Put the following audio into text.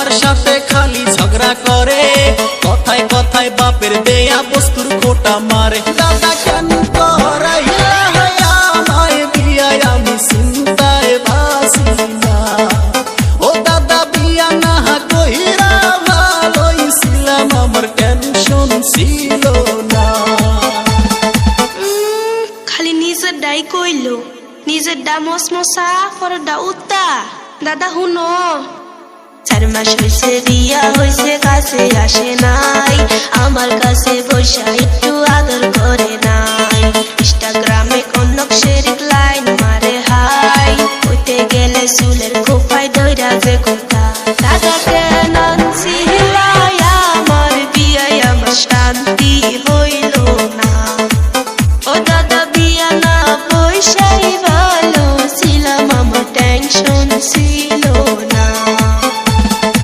আমার সাথে খালি ঝগড়া করে, কথায় কথায় বাপের দেয়া বস্তুর খোটা মারে। দাদা কেন করাইলা আমায় বিয়া, আমি চিন্তায় বাঁচি না। ও দাদা বিয়া না কইরা ভালোই ছিলাম, আমার টেনশন ছিল না। খালি নিজের ডাই কইলো, নিজের ডা মসমসা পর ডা উত্তা। দাদা হুনো, 4 মাস হইছে বিয়া হইছে, কাছে আসে নাই, আমার কাছে বৈশা একটু আদর করে নাই। ইনস্টাগ্রামে কনক শেরিক লাইন মারে হাই, হইতে গেলে চুলের খোপায় ধইরা যে কথা। দাদা